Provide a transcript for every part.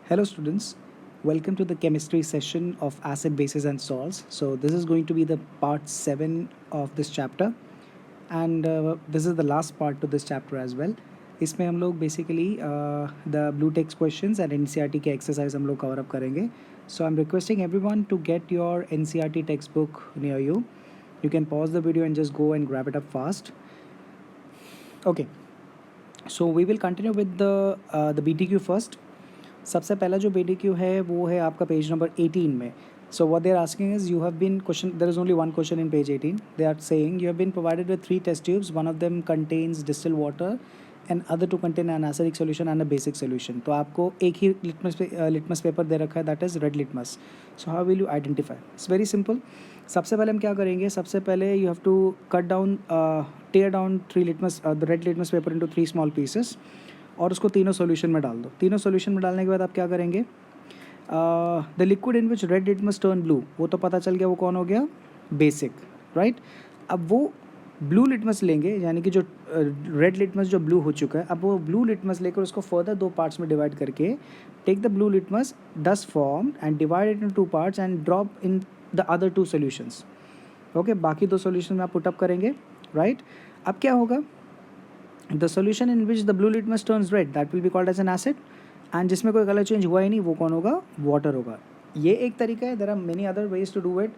Hello students, welcome to the chemistry session of acid bases and salts. So this is going to be the part 7 of this chapter and this is the last part to this chapter as well. इसमें हम लोग basically the blue text questions and NCERT के exercise हम लोग cover up करेंगे. So I am requesting everyone to get your NCERT textbook near you. You can pause the video and just go and grab it up fast. Okay, so we will continue with the BTQ first. सबसे पहला जो BTQ है वो है आपका page number 18 में. So what they are asking is you have been question, there is only one question in page 18. They are saying you have been provided with 3 test tubes. One of them contains distilled water and other 2 contain an acidic solution and a basic solution. तो आपको एक ही litmus paper दे रखा है, that is red litmus. So how will you identify? It's very simple. सबसे पहले हम क्या करेंगे, सबसे पहले you have to cut down tear down the red litmus paper into 3 small pieces और उसको तीनों सॉल्यूशन में डाल दो. तीनों सॉल्यूशन में डालने के बाद आप क्या करेंगे, the liquid in which red litmus turn blue, वो तो पता चल गया वो कौन हो गया, बेसिक, राइट. अब वो ब्लू लिटमस लेंगे, यानी कि जो रेड लिटमस जो ब्लू हो चुका है, अब वो ब्लू लिटमस लेकर उसको फर्दर 2 पार्ट्स में डिवाइड करके टेक द ब्लू लिटमस दस form and divide it in 2 parts and drop in the other 2 solutions. Okay, बाकी 2 सॉल्यूशन में आप पुटअप करेंगे, राइट. अब क्या होगा, the solution in which the blue litmus turns red that will be called as an acid and जिसमें कोई colour change हुआ ही नहीं वो कौन होगा, वाटर होगा. ये एक तरीका है. There are many other ways to do it.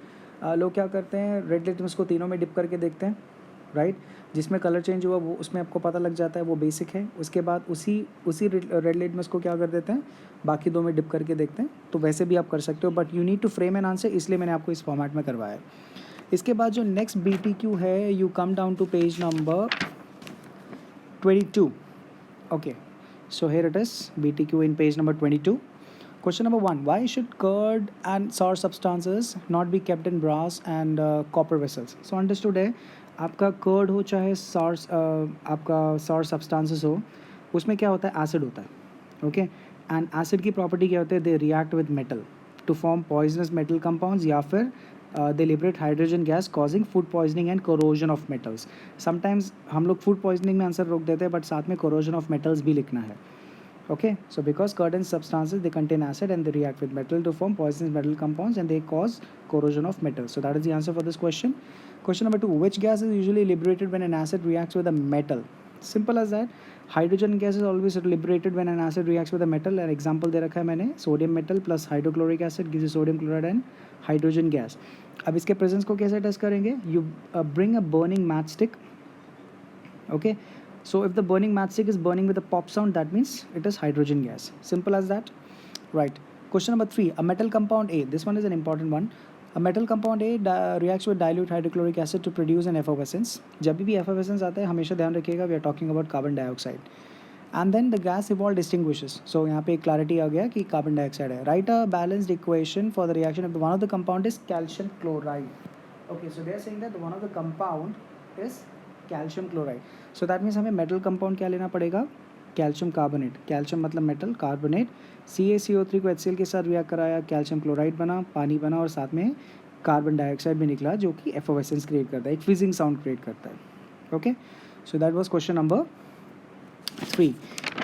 लोग क्या करते हैं, रेड लिटमस को तीनों में डिप करके देखते हैं, राइट. जिसमें कलर चेंज हुआ वो उसमें आपको पता लग जाता है वो बेसिक है. उसके बाद उसी उसी रेड लिटमस को क्या कर देते हैं, बाकी 2 में डिप करके देखते हैं. तो वैसे भी आप कर सकते हो, but you need to frame an answer, इसलिए मैंने आपको इस फॉर्मेट में करवाया है. इसके बाद जो नेक्स्ट BTQ है, you come down to page number 22. Okay, so here it is, BTQ in page number 22. Question number 1, why should curd and sour substances not be kept in brass and copper vessels? So understood है, आपका curd हो चाहे आपका sour substances हो, उसमें क्या होता है, एसिड होता है. ओके, एंड एसिड की प्रॉपर्टी क्या होती है, they react with metal to form poisonous metal compounds या फिर they liberate hydrogen gas causing food poisoning and corrosion of metals. Sometimes हम लोग फूड पॉइजनिंग में आंसर रोक देते हैं, बट साथ में कोरोजन ऑफ मेटल्स भी लिखना है. Okay, so because curd and substances they contain acid and they react with metal to form poisonous metal compounds and they cause corrosion of metal. So that is the answer for this question. Question number 2, which gas is usually liberated when an acid reacts with a metal? Simple as that. Hydrogen gas is always liberated when an acid reacts with a metal. An example दे रखा है मैंने, sodium metal plus hydrochloric acid gives you sodium chloride and hydrogen gas. अब इसके presence को कैसे test करेंगे, you bring a burning matchstick. Okay, so if the burning matchstick is burning with a pop sound, that means it is hydrogen gas. Simple as that, right. Question number 3, a metal compound A, this one is an important one. A metal compound A reacts with dilute hydrochloric acid to produce an effervescence. जब भी effervescence आता है हमेशा ध्यान रखिएगा, we are talking about carbon dioxide. And then the gas evolved distinguishes. So यहाँ पे clarity आ गया कि carbon dioxide है. Write a balanced equation for the reaction if one of the compound is calcium chloride. Okay, so they are saying that one of the compound is calcium chloride. So that means हमें metal compound क्या लेना पड़ेगा, calcium carbonate. Calcium मतलब metal, carbonate, CaCO3 को HCl के साथ react कराया, calcium chloride बना, पानी बना और साथ में कार्बन डाइऑक्साइड भी निकला जो कि एफोवेसेंस क्रिएट करता है, एक फिजिंग साउंड क्रिएट करता है. Okay, so that was question number 3.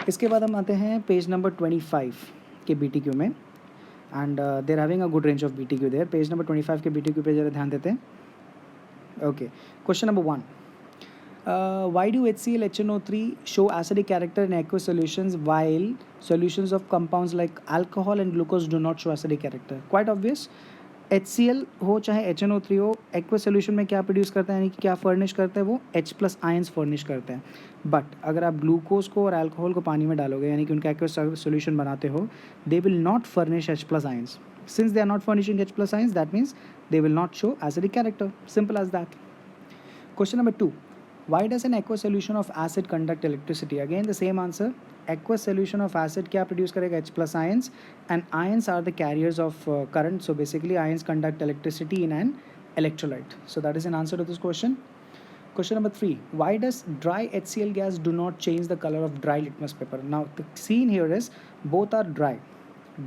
इसके बाद हम आते हैं पेज नंबर 25 के BTQ में and there having a good range of BTQ there. Page number 25 के BTQ पे जरा ध्यान देते हैं. Okay, question number 1, why do HCl HNO3 show acidic character in aqueous solutions while solutions of compounds like alcohol and glucose do not show acidic character? Quite obvious. HCl हो चाहे HNO3 हो, aqueous solution में क्या produce करता है, यानी कि क्या फर्निश करता है, वो H प्लस आयंस फर्निश करते हैं. बट अगर आप ग्लूकोज को और अल्कोहल को पानी में डालोगे, यानी कि उनका एक्वस सोल्यूशन बनाते हो, they will not furnish H plus ions. Since they are not furnishing H plus ions, that means they will not show acidic character. Simple as that. Question number 2, why does an aqueous solution of acid conduct electricity? Again the same answer. Aqueous solution of acid क्या produce करेगा, H plus ions, and ions are the carriers of current. So basically ions conduct electricity in an electrolyte. So that is an answer to this question. Question number 3, why does dry HCl gas do not change the color of dry litmus paper? Now the scene here is both are dry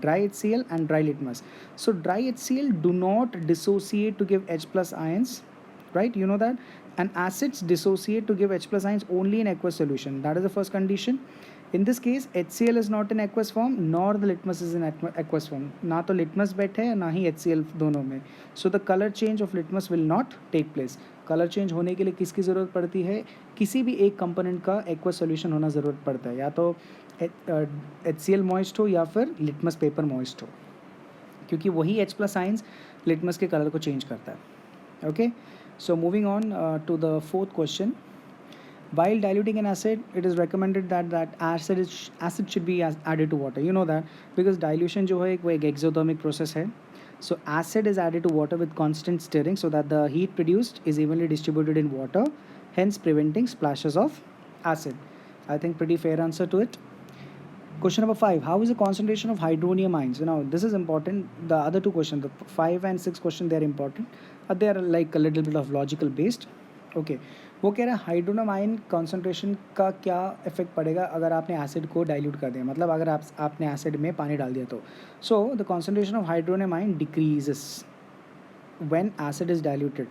HCl and dry litmus. So dry HCl do not dissociate to give H plus ions, right? You know that. And acids dissociate to give H plus ions only in aqueous solution. That is the first condition. In this case HCl is not in aqueous form nor the litmus is in aqueous form. ना तो litmus बैठे है ना ही HCl दोनों में. So the colour change of litmus will not take place. Colour change होने के लिए किसकी ज़रूरत पड़ती है? किसी भी एक कंपोनेंट का एक्वस सोल्यूशन होना ज़रूरत पड़ता है, या तो HCl मॉइस्ट हो या फिर लिटमस पेपर मॉइस्ट हो, क्योंकि वही H प्लस आइंस लिटमस के कलर को चेंज करता है. Okay, so moving on to the fourth question. While diluting an acid, it is recommended that acid should be added to water. You know that because dilution जो है वो एक exothermic process है. So acid is added to water with constant stirring so that the heat produced is evenly distributed in water, hence preventing splashes of acid. I think pretty fair answer to it. Question number 5. How is the concentration of hydronium ions? Now this is important. The other two questions, the 5 and 6 question, they are important. They are like a little bit of logical based. Okay, वो कह रहा है hydronium ion concentration का क्या effect पड़ेगा अगर आपने acid को डाइल्यूट कर दिया, मतलब अगर आपने एसिड में पानी डाल दिया तो. So the concentration of hydronium ion decreases when acid is diluted.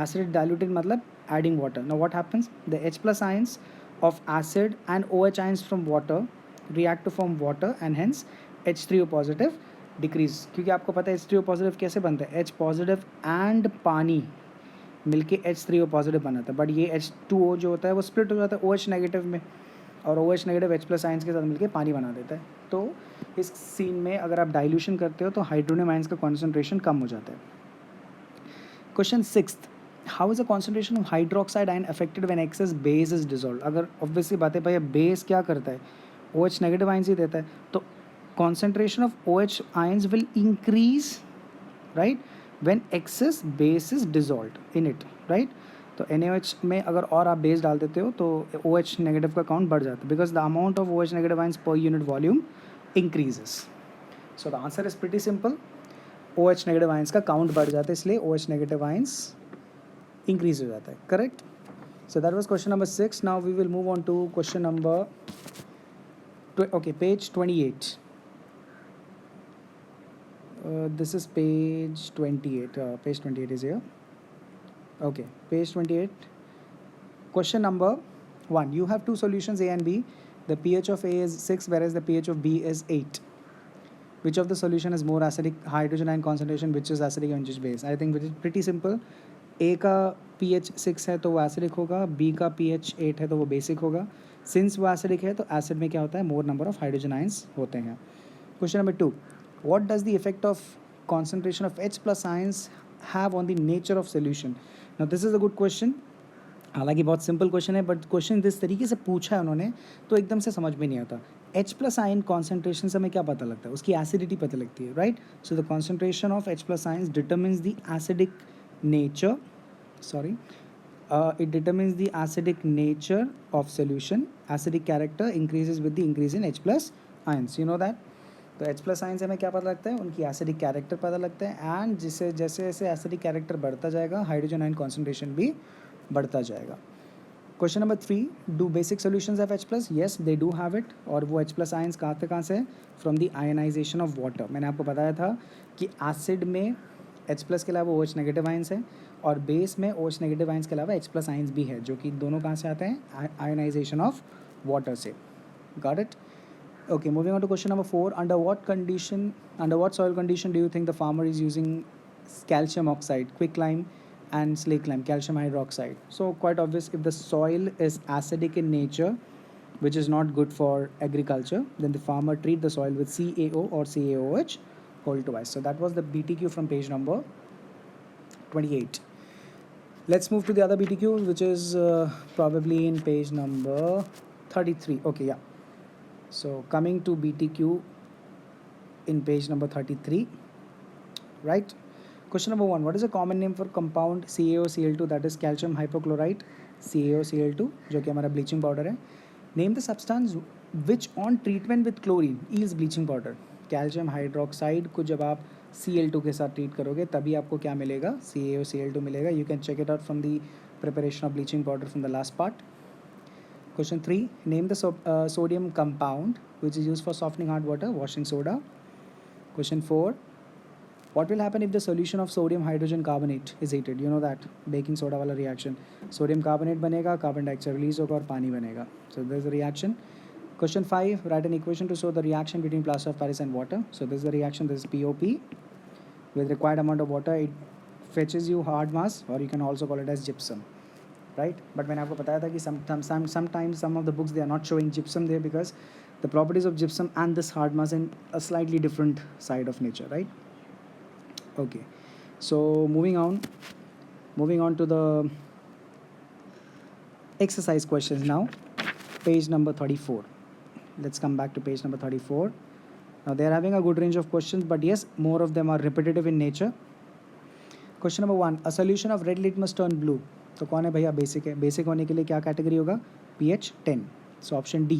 Acid diluted मतलब adding water. Now what happens? The H plus ions of acid and OH ions from water react to form water and hence H3O positive decrease. क्योंकि आपको पता है H3O positive कैसे बनता है? H positive and पानी मिलके H3O पॉजिटिव बनाता है, बट ये H2O जो होता है वो स्प्लिट हो जाता है OH नेगेटिव में, और OH negative H plus ions के साथ मिलके पानी बना देता है. तो इस सीन में अगर आप डाइल्यूशन करते हो तो हाइड्रोनियम आयंस का कॉन्सेंट्रेशन कम हो जाता है. Question 6. How is the concentration of hydroxide ion affected when excess base is dissolve? अगर ऑब्वियसली बात है भैया, बेस क्या करता है? OH नेगेटिव आयंस ही देता है, तो concentration of OH ions will increase, right, when excess base is dissolved in it, right? तो NaOH में अगर और आप बेस डाल देते हो तो OH नेगेटिव का काउंट बढ़ जाता है, because the amount of OH negative ions per unit volume increases. So the answer is pretty simple. OH negative ions का काउंट बढ़ जाता है, इसलिए OH नेगेटिव आयंस इंक्रीज हो जाता है. Correct. So that was question number 6. Now we will move on to question number page 28. This is page 28. Page 28 is here. Okay, page 28. Question number 1. You have two solutions A and B. The pH of A is 6 whereas the pH of B is 8. Which of the solution is more acidic? Hydrogen ion concentration, which is acidic and which is base? I think which is pretty simple. A का pH 6 है तो वो acidic होगा, B का pH 8 है तो वो basic होगा. Since वो acidic है तो acid में क्या होता है? More number of hydrogen ions होते हैं. Question number 2. What does the effect of concentration of H plus ions have on the nature of solution? Now this is a good question. हालांकि बहुत सिंपल क्वेश्चन है, but question जिस तरीके से पूछा है उन्होंने तो एकदम से समझ में नहीं आता. H प्लस आयन कॉन्सेंट्रेशन से हमें क्या पता लगता है? उसकी एसिडिटी पता लगती है, right? So the concentration of H plus ions determines the acidic nature, it determines the acidic nature of solution. Acidic character increases with the increase in H plus ions. You know that. तो H plus ion से हमें क्या पता लगता है? उनकी acidic character पता लगता है, एंड जिससे जैसे जैसे एसिडिक कैरेक्टर बढ़ता जाएगा हाइड्रोजन आयन कॉन्सेंट्रेशन भी बढ़ता जाएगा. Question number 3. Do basic solutions have H plus? Yes, they do have it. और वो H प्लस आयंस कहाँ से? From the ionization of water. मैंने आपको बताया था कि एसिड में H प्लस के अलावा OH नेगेटिव आयंस है, और बेस में OH नेगेटिव आयंस के अलावा H प्लस आयंस भी है, जो कि दोनों कहाँ से आते हैं? आयनाइजेशन ऑफ वाटर से. Got it? Okay, moving on to question number 4. Under what soil condition do you think the farmer is using calcium oxide, quicklime and slake lime, calcium hydroxide? So quite obvious, if the soil is acidic in nature, which is not good for agriculture, then the farmer treat the soil with CaO or CaOH whole twice. So that was the BTQ from page number 28. Let's move to the other BTQ, which is probably in page number 33. Okay, yeah. So coming to BTQ in page number 33, right? Question number 1. What is a common name for compound CaOCl2, that is calcium hypochlorite CaOCl2, जो कि हमारा bleaching powder है. Name the substance which on treatment with chlorine yields bleaching powder. Calcium hydroxide को जब आप Cl2 के साथ treat करोगे तभी आपको क्या मिलेगा? CaOCl2 मिलेगा. You can check it out from the preparation of bleaching powder from the last part. Question 3. Name the sodium compound which is used for softening hard water, washing soda. Question 4. What will happen if the solution of sodium hydrogen carbonate is heated? You know that baking soda वाला reaction. Sodium carbonate बनेगा, carbon dioxide release होगा और पानी बनेगा. So there is a reaction. Question 5, write an equation to show the reaction between plaster of Paris and water. So this is the reaction, this is POP. With required amount of water, it fetches you hard mass, or you can also call it as gypsum, right? But मैंने आपको बताया था कि sometimes some of the books they are not showing gypsum there because the properties of gypsum and this hard mass in a slightly different side of nature, right? Okay, so moving on to the exercise questions now. Page number 34. Let's come back to page number 34. Now they are having a good range of questions, but yes, more of them are repetitive in nature. Question number 1, a solution of red litmus turn blue. तो कौन है भैया? Basic है. Basic होने के लिए क्या category होगा? pH 10. So option D.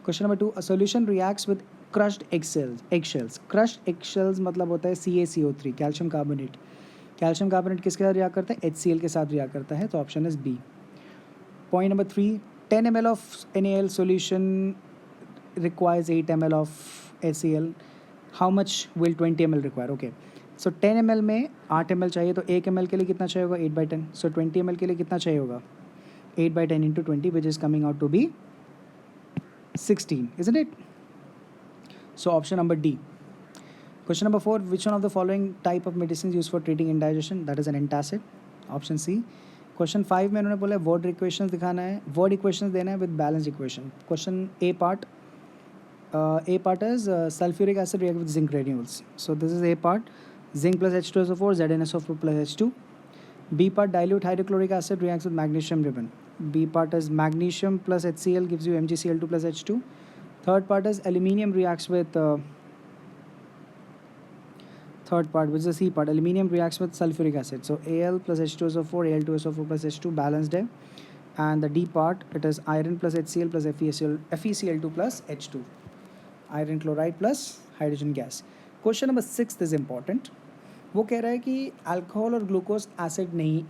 Question number 2, a solution reacts with crushed eggshells. Crushed eggshells मतलब होता है CaCO3, calcium carbonate. Calcium carbonate किसके साथ रिएक्ट करता है? HCl के साथ रिएक्ट करता है. तो option is B. Point number 3, 10 ml of NaL solution requires 8 ml of HCl. How much will 20 ml require? Okay. So 10 ml में 8 ml चाहिए, तो 1 ml के लिए कितना चाहिए होगा? 8/10. So 20 ml के लिए कितना चाहिए होगा? 8/10 into 20, which is coming out to be 16, isn't it? So option number D. Question number 4, which one of the following type of medicines used for treating indigestion? That is an antacid. Option C. Question 5 में उन्होंने बोला word equations दिखाना है, word equations देना है with balance equation. Question A part is sulfuric acid react with zinc granules. So this is A part, zinc plus H2SO4, ZnSO4 plus H2. B part, dilute hydrochloric acid reacts with magnesium ribbon. B part is magnesium plus HCl gives you MgCl2 plus H2. Third part is aluminium reacts with third part, which is the C part, aluminium reacts with sulfuric acid. So Al plus H2SO4, Al2SO4 plus H2 balanced है. And the D part, it is iron plus HCl plus FeCl2 plus H2. Iron chloride plus hydrogen gas. Question number 6 is important. वो कह रहा है कि alcohol और glucose acid नहीं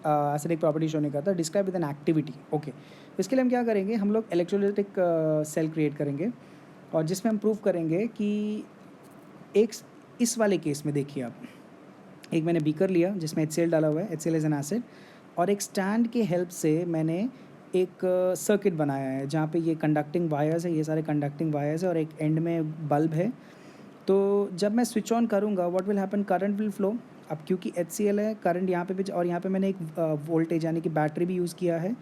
acidic property show नहीं करता. Describe with an activity. Okay, इसके लिए हम क्या करेंगे? हम लोग इलेक्ट्रोलाइटिक सेल क्रिएट करेंगे और जिसमें हम प्रूव करेंगे कि एक इस वाले केस में देखिए आप, एक मैंने बीकर लिया जिसमें HCl डाला हुआ है, HCl इज एन एसिड, और एक स्टैंड के हेल्प से मैंने एक सर्किट बनाया है जहाँ पे ये कंडक्टिंग वायर्स है, ये सारे कंडक्टिंग वायर्स है और एक एंड में बल्ब है. तो जब मैं स्विच ऑन करूँगा what will happen? Current will flow. अब क्योंकि HCl है, करंट यहाँ पे भी, और यहाँ पे मैंने एक वोल्टेज यानी कि बैटरी भी यूज़ किया है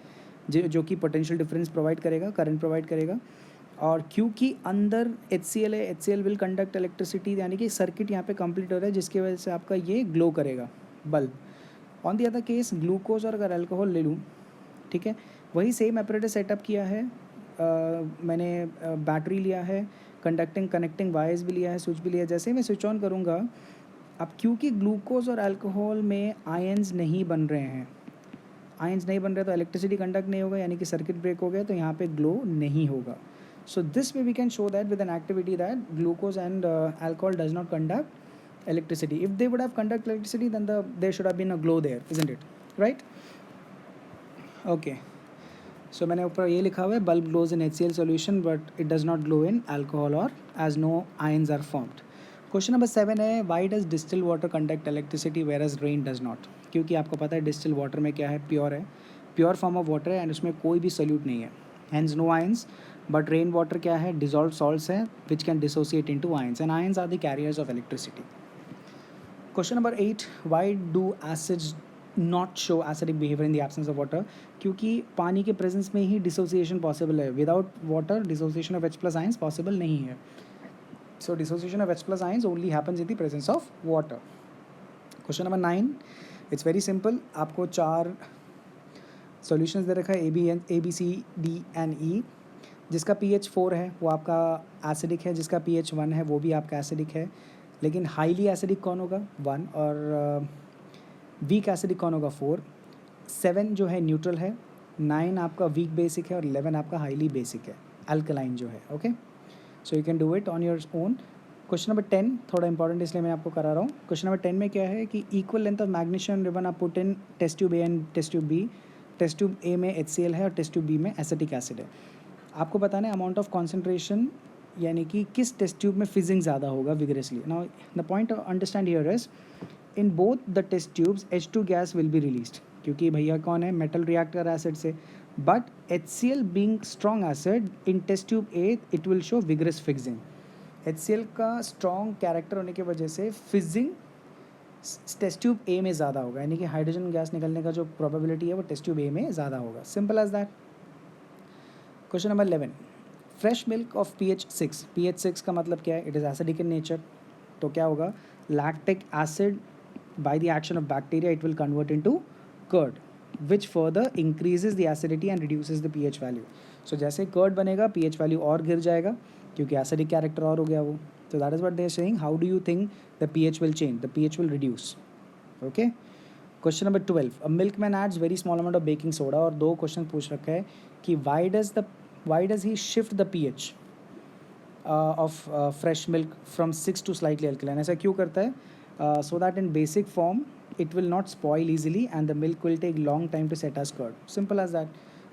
जो कि पोटेंशियल डिफरेंस प्रोवाइड करेगा, करंट प्रोवाइड करेगा. और क्योंकि अंदर HCl है, HCl विल कंडक्ट इलेक्ट्रिसिटी, यानी कि सर्किट यहाँ पे कंप्लीट हो रहा है जिसकी वजह से आपका ये ग्लो करेगा bulb. On the other case glucose और अगर अल्कोहल ले लूँ, ठीक है, वही सेम एपरेटस सेटअप किया है, मैंने बैटरी लिया है, कनेक्टिंग वायर्स भी लिया है, स्विच भी लिया है. जैसे ही मैं स्विच ऑन करूँगा, अब क्योंकि ग्लूकोज और अल्कोहल में आयंस नहीं बन रहे हैं, आयंस नहीं बन रहे तो इलेक्ट्रिसिटी कंडक्ट नहीं होगा, यानी कि सर्किट ब्रेक हो गया, तो यहाँ पे ग्लो नहीं होगा. So this way we can show that with an activity that glucose and alcohol does not conduct electricity. If they would have conduct electricity, then there should have been a glow there, isn't it? Right? Okay. So मैंने ऊपर ये लिखा हुआ है, bulb glows in HCl solution but it does not glow in alcohol or as no ions are formed. Question number 7 है, why does distilled water conduct electricity whereas rain does not? क्योंकि आपको पता है distilled water में क्या है, pure है, pure form of water है एंड उसमें कोई भी सोल्यूट नहीं है, hence no ions. But rain water क्या है? डिजॉल्व सॉल्ट्स है which can dissociate into ions and ions are the carriers of electricity. Question number 8, why do acids not show acidic behaviour in the absence of water? क्योंकि पानी के presence में ही dissociation possible है, without water dissociation of H plus ions possible नहीं है. So dissociation of H plus ions only happens in the presence of water. Question number 9, it's very simple. आपको 4 solutions दे रखा है, A B C D and E. जिसका pH 4 है वो आपका acidic है, जिसका pH 1 है वो भी आपका एसिडिक है. लेकिन हाईली एसिडिक कौन होगा? 1. और वीक एसिडिक कौन होगा? 4. 7 जो है न्यूट्रल है, 9 आपका वीक बेसिक है और 11 आपका हाईली बेसिक है, अल्कलाइन जो है. Okay, so you can do it on your own. Question number 10 थोड़ा इंपॉर्टेंट इसलिए मैं आपको करा रहा हूँ. क्वेश्चन नंबर 10 में क्या है कि equal length of magnesium ribbon आप put in test tube A and test tube B. Test tube A में HCl है और टेस्ट ट्यूब B में एसिटिक एसिड है. आपको बताना है अमाउंट ऑफ कॉन्सेंट्रेशन, यानी कि किस टेस्ट ट्यूब में फिजिंग ज़्यादा होगा vigorously. Now the point to understand here is in both the test tubes H2 gas will be released, क्योंकि भैया कौन है? मेटल रिएक्ट कर रहा है एसिड से, But HCl being strong acid, in test tube A it will show vigorous fizzing. HCl का strong character होने की वजह से fizzing टेस्ट ट्यूब ए में ज़्यादा होगा, यानी कि हाइड्रोजन गैस निकलने का जो प्रोबेबिलिटी है वो टेस्ट ट्यूब ए में ज़्यादा होगा. Simple as that. Question number 11. Fresh milk of pH 6. pH 6 का मतलब क्या है? It is acidic in nature. तो क्या होगा? Lactic acid by the action of bacteria it will convert into curd, which further increases the acidity and reduces the pH value. So जैसे curd बनेगा pH value और गिर जाएगा क्योंकि acidic character और हो गया वो. So that is what they are saying. How do you think the pH will change? The pH will reduce. Okay. Question number 12. A milkman adds very small amount of baking soda. और दो question पूछ रखा है कि why does he shift the pH of fresh milk from 6 to slightly alkaline? ऐसा क्यों करता है? So that in basic form it will not spoil easily and the milk will take long time to set as curd. Simple as that.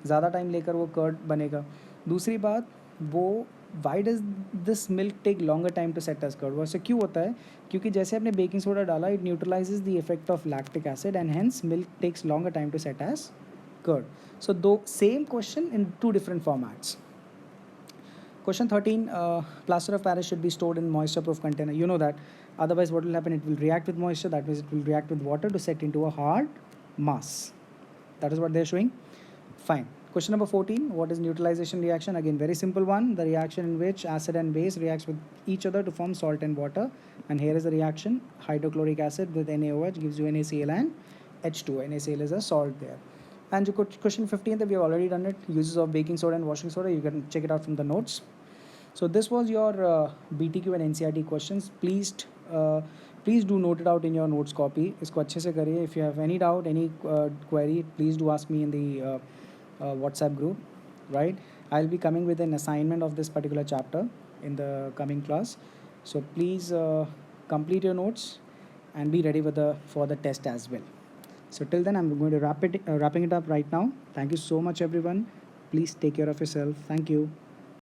ज़्यादा time लेकर वो curd बनेगा. दूसरी बात, वो why does this milk take longer time to set as curd? वो ऐसे क्यों होता है? क्योंकि जैसे आपने बेकिंग सोडा डाला, it neutralizes the effect of lactic acid and hence milk takes longer time to set as curd. So though same question in two different formats. Question 13. Plaster of Paris should be stored in moisture proof container. You know that. Otherwise what will happen? It will react with moisture. That means it will react with water to set into a hard mass. That is what they are showing. Fine. Question number 14. What is neutralization reaction? Again, very simple one. The reaction in which acid and base reacts with each other to form salt and water. And here is the reaction. Hydrochloric acid with NaOH gives you NaCl and H2. NaCl is a salt there. And question 15 that we have already done it. Uses of baking soda and washing soda. You can check it out from the notes. So this was your BTQ and NCRT questions. Please do note it out in your notes copy. इसको अच्छे से करिए. If you have any doubt, any query, please do ask me in the WhatsApp group. Right? I'll be coming with an assignment of this particular chapter in the coming class. So please complete your notes and be ready for the test as well. So till then, I'm going to wrapping it up right now. Thank you so much, everyone. Please take care of yourself. Thank you.